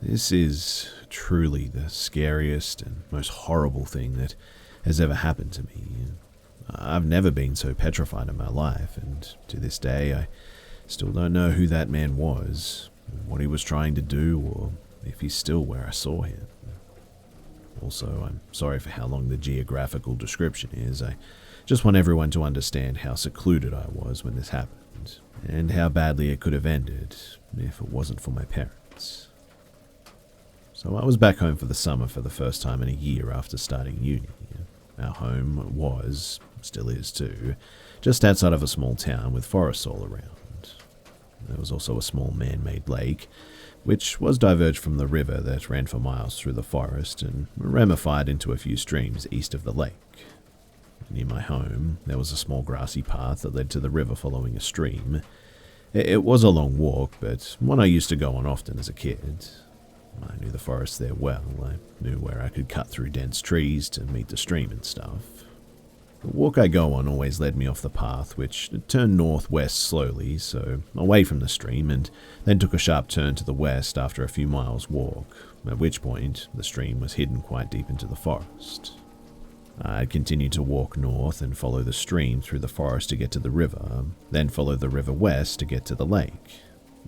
This is truly the scariest and most horrible thing that has ever happened to me. I've never been so petrified in my life, and to this day I still don't know who that man was, what he was trying to do, or if he's still where I saw him. Also, I'm sorry for how long the geographical description is. I just want everyone to understand how secluded I was when this happened, and how badly it could have ended if it wasn't for my parents. So I was back home for the summer for the first time in a year after starting uni. Our home was, still is too, just outside of a small town with forests all around. There was also a small man-made lake, which was diverged from the river that ran for miles through the forest and ramified into a few streams east of the lake. Near my home, there was a small grassy path that led to the river following a stream. It was a long walk, but one I used to go on often as a kid. I knew the forest there well. I knew where I could cut through dense trees to meet the stream and stuff. The walk I go on always led me off the path, which turned northwest slowly, so away from the stream, and then took a sharp turn to the west after a few miles' walk, at which point the stream was hidden quite deep into the forest. I'd continue to walk north and follow the stream through the forest to get to the river, then follow the river west to get to the lake.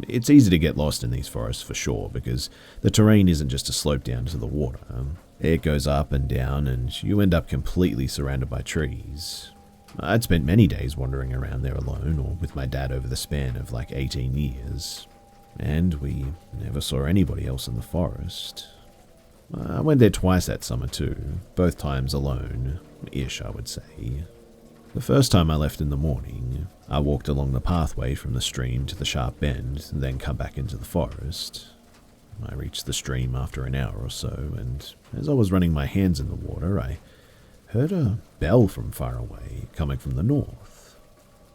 It's easy to get lost in these forests for sure, because the terrain isn't just a slope down to the water. It goes up and down, and you end up completely surrounded by trees. I'd spent many days wandering around there alone, or with my dad over the span of like 18 years, and we never saw anybody else in the forest. I went there twice that summer too, both times alone-ish I would say. The first time I left in the morning, I walked along the pathway from the stream to the sharp bend, and then come back into the forest. I reached the stream after an hour or so, and as I was running my hands in the water, I heard a bell from far away, coming from the north.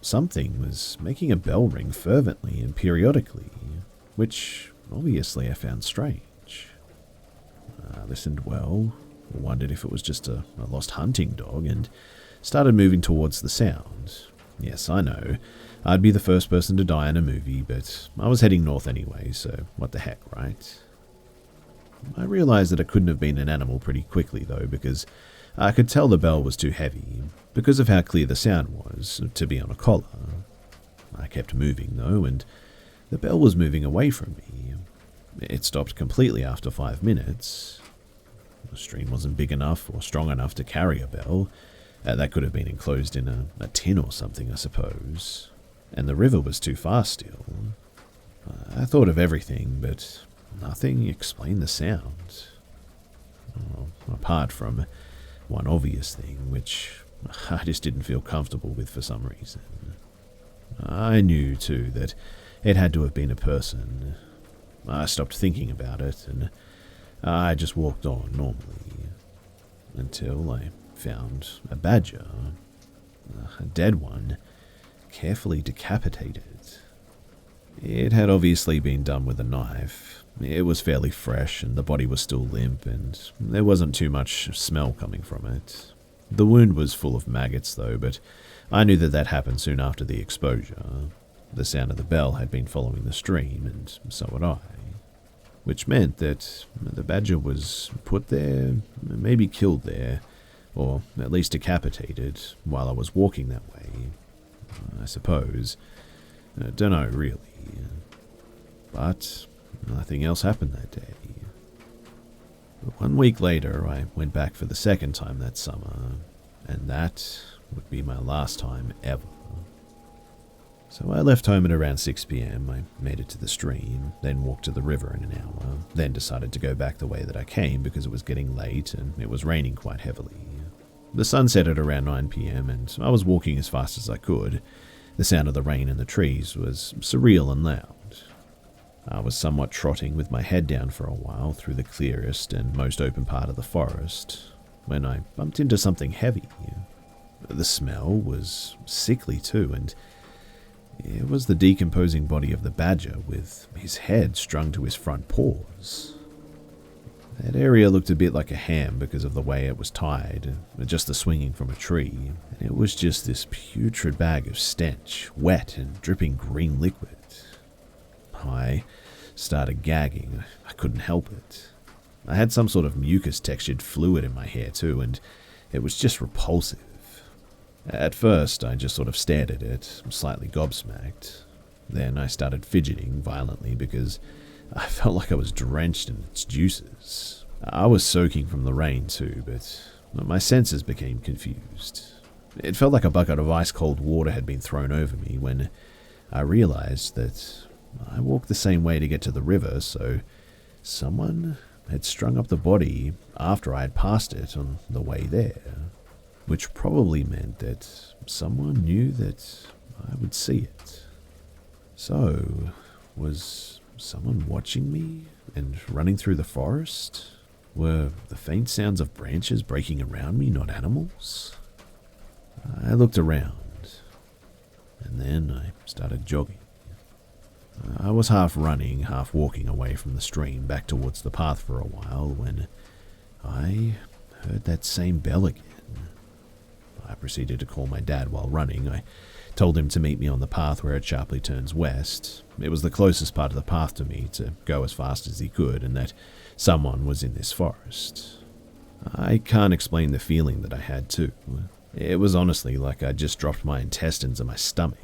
Something was making a bell ring fervently and periodically, which obviously I found strange. I listened well, wondered if it was just a lost hunting dog, and started moving towards the sound. Yes, I know, I'd be the first person to die in a movie, but I was heading north anyway, so what the heck, right? I realized that it couldn't have been an animal pretty quickly though, because I could tell the bell was too heavy, because of how clear the sound was, to be on a collar. I kept moving though, and the bell was moving away from me. It stopped completely after 5 minutes. The stream wasn't big enough or strong enough to carry a bell. That could have been enclosed in a tin or something, I suppose. And the river was too far still. I thought of everything, but nothing explained the sound. Well, apart from one obvious thing, which I just didn't feel comfortable with for some reason. I knew, too, that it had to have been a person. I stopped thinking about it, and I just walked on normally, until I found a badger, a dead one, carefully decapitated. It had obviously been done with a knife. It was fairly fresh, and the body was still limp, and there wasn't too much smell coming from it. The wound was full of maggots though, but I knew that happened soon after the exposure. The sound of the bell had been following the stream, and so had I. Which meant that the badger was put there, maybe killed there, or at least decapitated while I was walking that way, I suppose. Don't know really. But nothing else happened that day. 1 week later, I went back for the second time that summer, and that would be my last time ever. So I left home at around 6 p.m, I made it to the stream, then walked to the river in an hour, then decided to go back the way that I came because it was getting late and it was raining quite heavily. The sun set at around 9 p.m, and I was walking as fast as I could. The sound of the rain in the trees was surreal and loud. I was somewhat trotting with my head down for a while through the clearest and most open part of the forest, when I bumped into something heavy. The smell was sickly too, and it was the decomposing body of the badger with his head strung to his front paws. That area looked a bit like a ham because of the way it was tied, just the swinging from a tree. It was just this putrid bag of stench, wet and dripping green liquid. I started gagging. I couldn't help it. I had some sort of mucus-textured fluid in my hair too, and it was just repulsive. At first, I just sort of stared at it, slightly gobsmacked. Then I started fidgeting violently because I felt like I was drenched in its juices. I was soaking from the rain too, but my senses became confused. It felt like a bucket of ice-cold water had been thrown over me when I realized that I walked the same way to get to the river, so someone had strung up the body after I had passed it on the way there, which probably meant that someone knew that I would see it. So, was someone watching me and running through the forest? Were the faint sounds of branches breaking around me not animals? I looked around, and then I started jogging. I was half running, half walking away from the stream back towards the path for a while when I heard that same bell again. I proceeded to call my dad while running. I told him to meet me on the path where it sharply turns west. It was the closest part of the path to me to go as fast as he could, and that someone was in this forest. I can't explain the feeling that I had too. It was honestly like I just dropped my intestines in my stomach.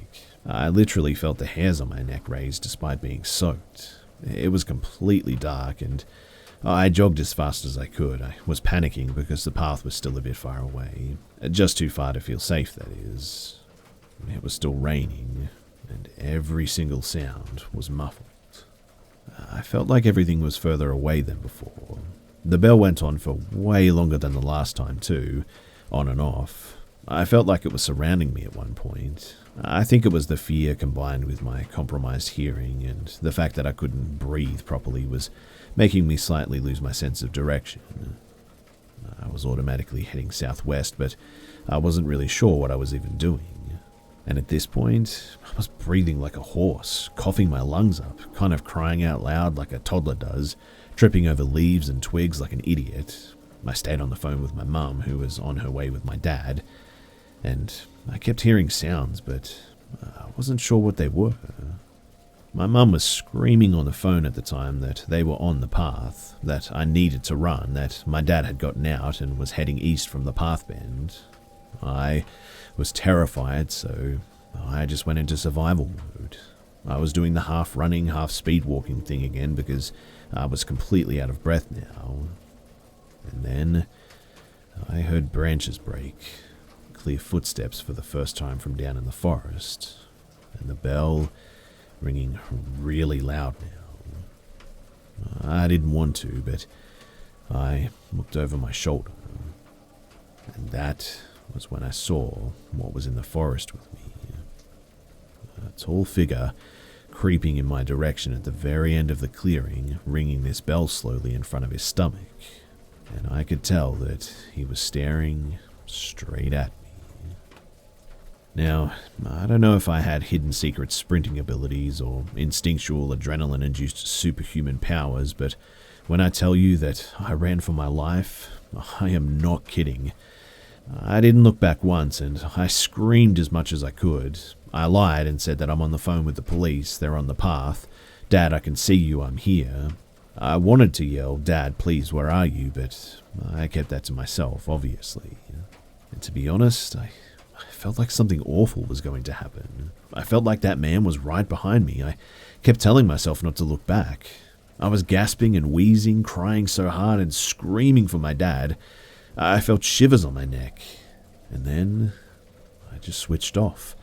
I literally felt the hairs on my neck raised despite being soaked. It was completely dark, and I jogged as fast as I could. I was panicking because the path was still a bit far away. Just too far to feel safe, that is. It was still raining, and every single sound was muffled. I felt like everything was further away than before. The bell went on for way longer than the last time too, on and off. I felt like it was surrounding me at one point. I think it was the fear combined with my compromised hearing, and the fact that I couldn't breathe properly was making me slightly lose my sense of direction. I was automatically heading southwest, but I wasn't really sure what I was even doing. And at this point, I was breathing like a horse, coughing my lungs up, kind of crying out loud like a toddler does, tripping over leaves and twigs like an idiot. I stayed on the phone with my mum, who was on her way with my dad, and I kept hearing sounds, but I wasn't sure what they were. My mum was screaming on the phone at the time that they were on the path, that I needed to run, that my dad had gotten out and was heading east from the path bend. I was terrified, so I just went into survival mode. I was doing the half running, half speed walking thing again because I was completely out of breath now. And then I heard branches break, clear footsteps for the first time from down in the forest, and the bell ringing really loud now. I didn't want to, but I looked over my shoulder, and that was when I saw what was in the forest with me. A tall figure creeping in my direction at the very end of the clearing, ringing this bell slowly in front of his stomach, and I could tell that he was staring straight at me. Now, I don't know if I had hidden secret sprinting abilities or instinctual adrenaline-induced superhuman powers, but when I tell you that I ran for my life, I am not kidding. I didn't look back once, and I screamed as much as I could. I lied and said that I'm on the phone with the police, they're on the path. Dad, I can see you, I'm here. I wanted to yell, Dad, please, where are you? But I kept that to myself, obviously. And to be honest, I felt like something awful was going to happen. I felt like that man was right behind me. I kept telling myself not to look back. I was gasping and wheezing, crying so hard and screaming for my dad. I felt shivers on my neck. And then I just switched off.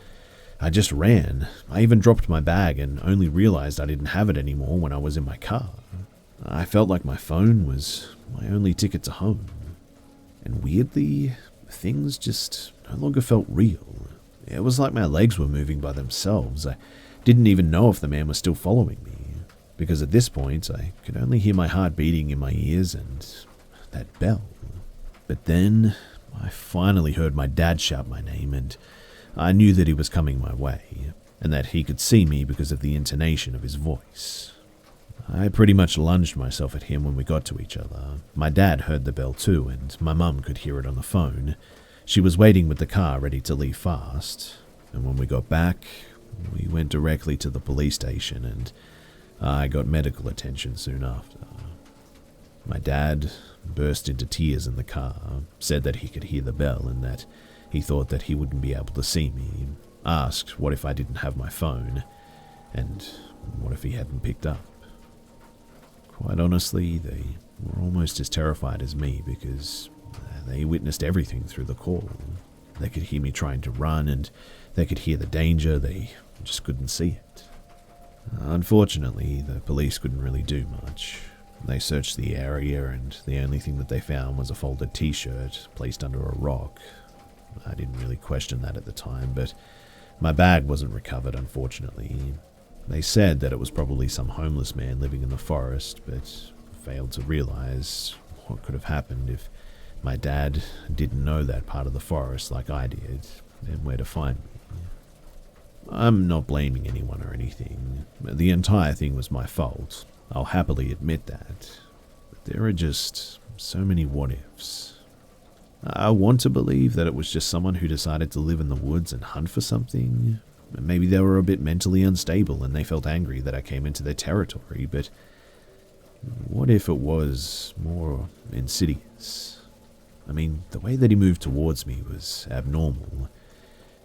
I just ran. I even dropped my bag and only realized I didn't have it anymore when I was in my car. I felt like my phone was my only ticket to home. And weirdly, things just no longer felt real. It was like my legs were moving by themselves. I didn't even know if the man was still following me, because at this point I could only hear my heart beating in my ears and that bell. But then I finally heard my dad shout my name, and I knew that he was coming my way, and that he could see me because of the intonation of his voice. I pretty much lunged myself at him when we got to each other. My dad heard the bell too, and my mum could hear it on the phone. She was waiting with the car ready to leave fast, and when we got back, we went directly to the police station, and I got medical attention soon after. My dad burst into tears in the car, said that he could hear the bell and that he thought that he wouldn't be able to see me, asked what if I didn't have my phone, and what if he hadn't picked up. Quite honestly, they were almost as terrified as me because they witnessed everything through the call. They could hear me trying to run and they could hear the danger, they just couldn't see it. Unfortunately, the police couldn't really do much. They searched the area and the only thing that they found was a folded t-shirt placed under a rock. I didn't really question that at the time, but my bag wasn't recovered, unfortunately. They said that it was probably some homeless man living in the forest, but failed to realize what could have happened if my dad didn't know that part of the forest like I did, and where to find me. I'm not blaming anyone or anything. The entire thing was my fault. I'll happily admit that. But there are just so many what-ifs. I want to believe that it was just someone who decided to live in the woods and hunt for something. Maybe they were a bit mentally unstable and they felt angry that I came into their territory, but what if it was more insidious? I mean, the way that he moved towards me was abnormal.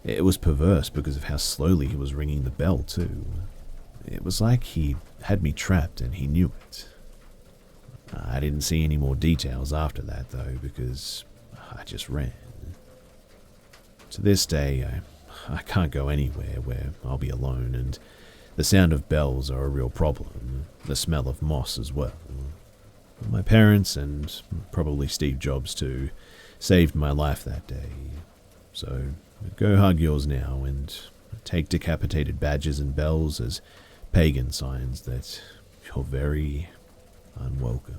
It was perverse because of how slowly he was ringing the bell, too. It was like he had me trapped and he knew it. I didn't see any more details after that, though, because I just ran. To this day, I can't go anywhere where I'll be alone, and the sound of bells are a real problem, the smell of moss as well. My parents, and probably Steve Jobs too, saved my life that day. So go hug yours now and take decapitated badges and bells as pagan signs that you're very unwelcome.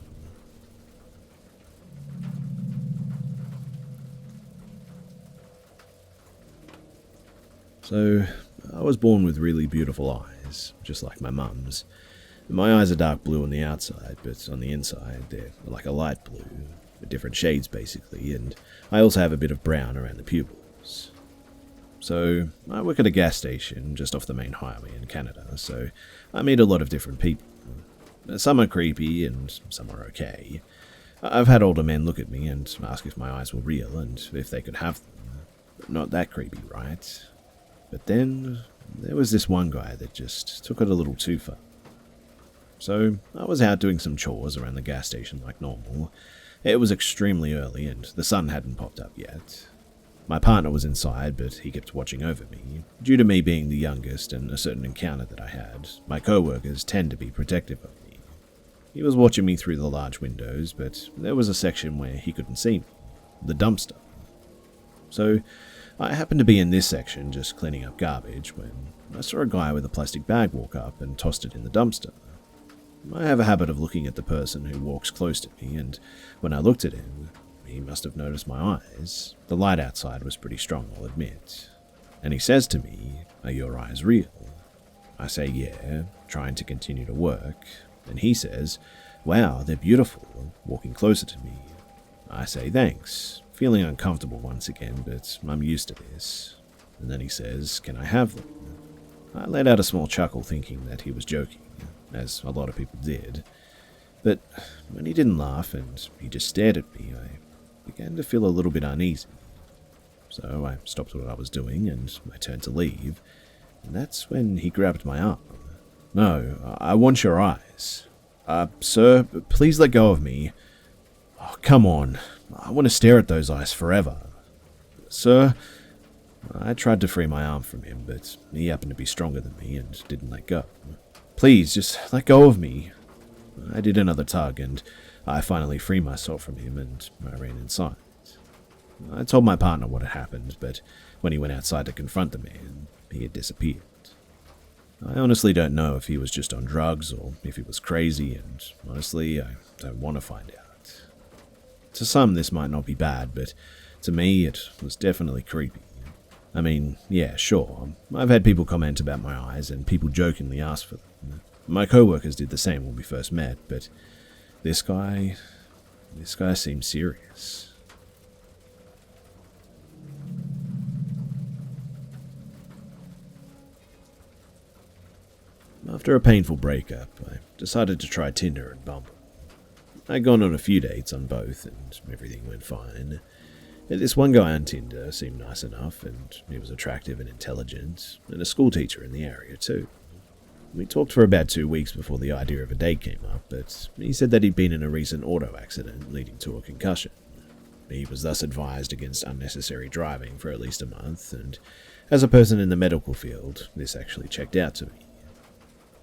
So, I was born with really beautiful eyes, just like my mum's. My eyes are dark blue on the outside, but on the inside they're like a light blue, different shades basically, and I also have a bit of brown around the pupils. So, I work at a gas station just off the main highway in Canada, so I meet a lot of different people. Some are creepy and some are okay. I've had older men look at me and ask if my eyes were real and if they could have them. Not that creepy, right? But then there was this one guy that just took it a little too far. So I was out doing some chores around the gas station like normal. It was extremely early and the sun hadn't popped up yet. My partner was inside, but he kept watching over me. Due to me being the youngest and a certain encounter that I had, my co-workers tend to be protective of me. He was watching me through the large windows, but there was a section where he couldn't see me, the dumpster. So I happened to be in this section just cleaning up garbage when I saw a guy with a plastic bag walk up and tossed it in the dumpster. I have a habit of looking at the person who walks close to me, and when I looked at him, he must have noticed my eyes. The light outside was pretty strong, I'll admit. And he says to me, "Are your eyes real?" I say, "Yeah," trying to continue to work. And he says, "Wow, they're beautiful," walking closer to me. I say, "Thanks," feeling uncomfortable once again, but I'm used to this. And then he says, "Can I have them?" I let out a small chuckle thinking that he was joking, as a lot of people did. But when he didn't laugh and he just stared at me, I began to feel a little bit uneasy. So I stopped what I was doing and I turned to leave, and that's when he grabbed my arm. "No, I want your eyes. Sir, please let go of me. Oh, come on, I want to stare at those eyes forever. Sir." I tried to free my arm from him, but he happened to be stronger than me and didn't let go. "Please, just let go of me." I did another tug, and I finally freed myself from him, and I ran inside. I told my partner what had happened, but when he went outside to confront the man, he had disappeared. I honestly don't know if he was just on drugs or if he was crazy, and honestly, I don't want to find out. To some, this might not be bad, but to me, it was definitely creepy. I mean, yeah, sure, I've had people comment about my eyes, and people jokingly ask for them. My co-workers did the same when we first met, but this guy seemed serious. After a painful breakup, I decided to try Tinder and Bumble. I'd gone on a few dates on both, and everything went fine. This one guy on Tinder seemed nice enough, and he was attractive and intelligent, and a school teacher in the area too. We talked for about 2 weeks before the idea of a date came up, but he said that he'd been in a recent auto accident leading to a concussion. He was thus advised against unnecessary driving for at least a month, and as a person in the medical field, this actually checked out to me.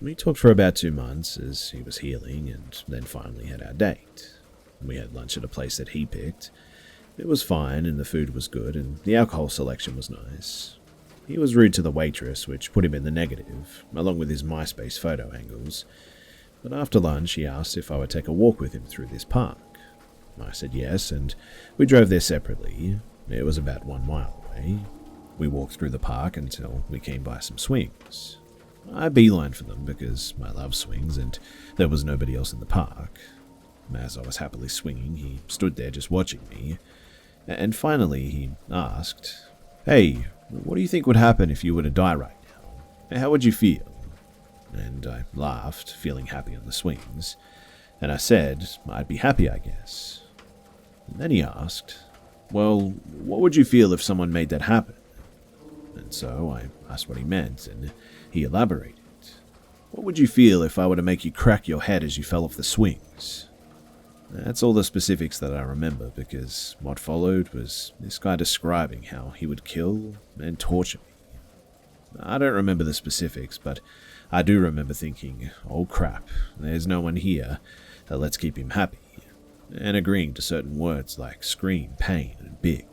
We talked for about 2 months as he was healing, and then finally had our date. We had lunch at a place that he picked. It was fine, and the food was good, and the alcohol selection was nice. He was rude to the waitress, which put him in the negative, along with his MySpace photo angles. But after lunch, he asked if I would take a walk with him through this park. I said yes, and we drove there separately. It was about 1 mile away. We walked through the park until we came by some swings. I beelined for them because I love swings, and there was nobody else in the park. As I was happily swinging, he stood there just watching me. And finally, he asked, "Hey, what do you think would happen if you were to die right now? How would you feel?" And I laughed, feeling happy on the swings. And I said, "I'd be happy, I guess." And then he asked, "Well, what would you feel if someone made that happen?" And so I asked what he meant, and he elaborated. "What would you feel if I were to make you crack your head as you fell off the swings?" That's all the specifics that I remember, because what followed was this guy describing how he would kill and torture me. I don't remember the specifics, but I do remember thinking, "Oh crap, there's no one here, let's keep him happy," and agreeing to certain words like scream, pain, and big.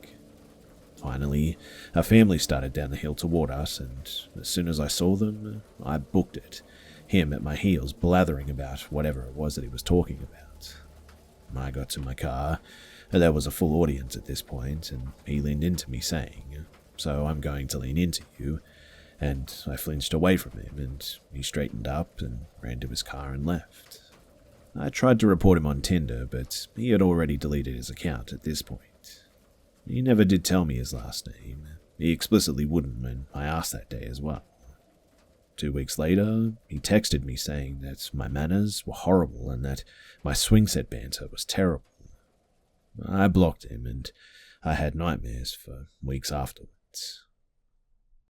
Finally, a family started down the hill toward us, and as soon as I saw them, I booked it, him at my heels blathering about whatever it was that he was talking about. I got to my car. There was a full audience at this point, and he leaned into me saying, "So I'm going to lean into you," and I flinched away from him, and he straightened up and ran to his car and left. I tried to report him on Tinder, but he had already deleted his account at this point. He never did tell me his last name. He explicitly wouldn't when I asked that day as well. 2 weeks later, he texted me saying that my manners were horrible and that my swing set banter was terrible. I blocked him, and I had nightmares for weeks afterwards.